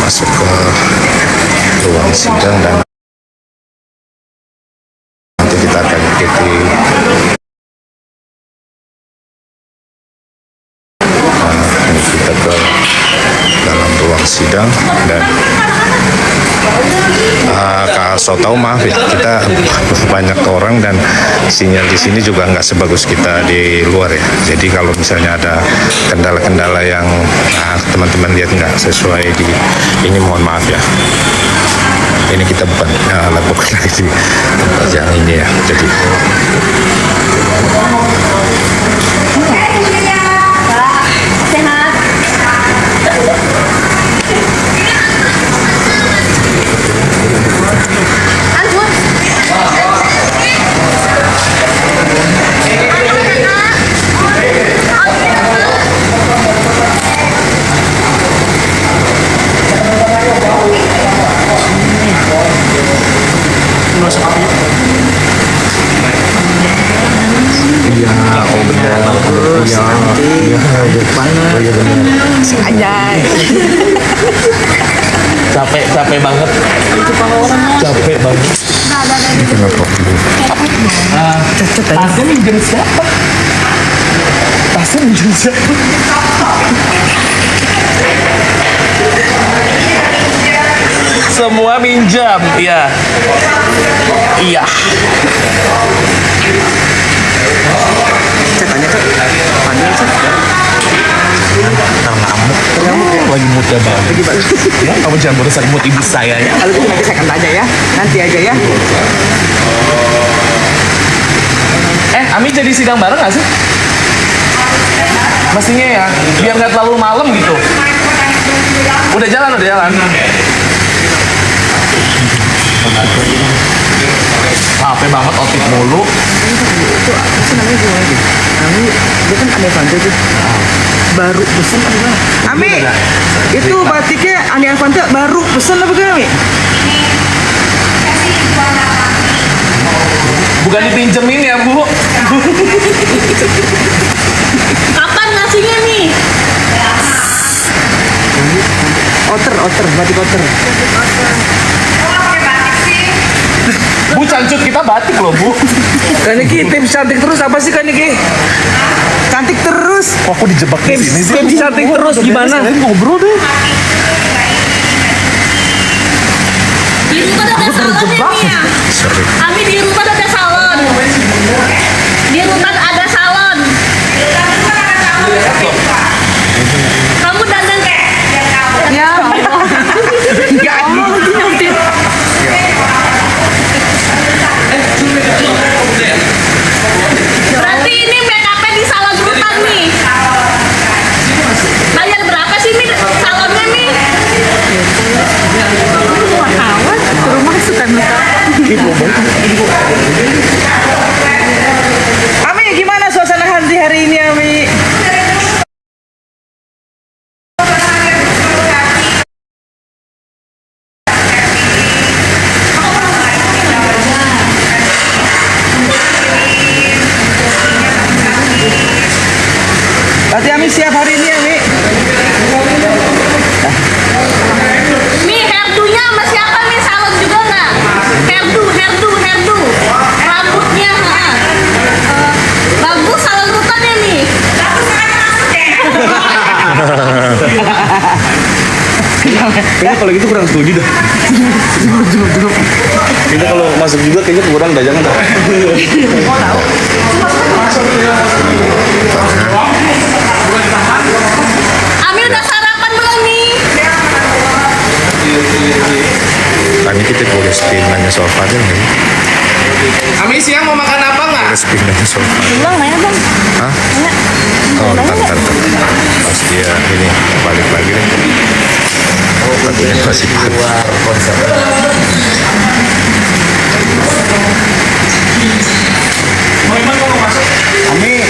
masuk ke ruang sidang dan nanti kita akan ikuti kita ke dalam ruang sidang. Dan so tahu maaf ya, kita banyak orang dan sinyal di sini juga nggak sebagus kita di luar ya. Jadi kalau misalnya ada kendala-kendala yang teman-teman lihat nggak sesuai di ini, mohon maaf ya. Ini kita bukan lakukan lagi di tempat yang ini ya. Jadi capek banget. Capek banget. Tasnya minjem siapa? Tasnya minjem siapa? Semua minjam, iya. Iya. Tanya Cak, panggil Cak. Ngamuk lagi muda banget. Ya, kamu jangan merusak mood ibu saya ya. Kalau gitu nanti saya akan tanya ya, nanti aja ya. Ami jadi sidang bareng gak sih? Mestinya ya, biar nggak terlalu malam gitu. Udah jalan. Capek banget, otik mulu. Itu apa sih namanya gimana sih? Ami, dia kan Ani Avanti tuh. Baru pesen apa gimana? Ami, itu batiknya Ani Avanti baru pesen apa gimana Ami? Bukan dipinjemin ya Bu. Kapan ngasihnya nih? Otter, batik otter. Bu, cancut kita batik loh Bu. Kaniki, tips cantik terus apa sih Kaniki? Cantik terus. Kok aku dijebak di sini sih? Tips cantik terus gimana? Kalian ngobrol deh. Di rumah ada salon ya. Ami di rumah ada salon. Di rumah ada salon. Kamu dandan kayak ya. Berarti ini make up di salon Rutan nih. Bayar berapa sih nih salonnya nih? Wartawan ke rumah suka Ami, gimana suasana hati hari ini Ami? Berarti Ami siap hari ini Ami? nih hairdo-nya sama siapa nih, salon juga nggak? Hairdo rambutnya bagus, salon Rutannya nih. Kayaknya kalau gitu kurang setuju dah. Kita kalau masuk juga kayaknya kurang dah, jangan dah. Ami udah sarapan belum nih? kami kita boleh spin nanya soal Fadil nggak sih? Ami siang mau makan apa nggak? Boleh spin nanya soal Fadil. Belum ya bang. Hah? Oh, ntar. Pas dia ini balik lagi deh. Oh, Fadilnya masih luar konsep. Ami,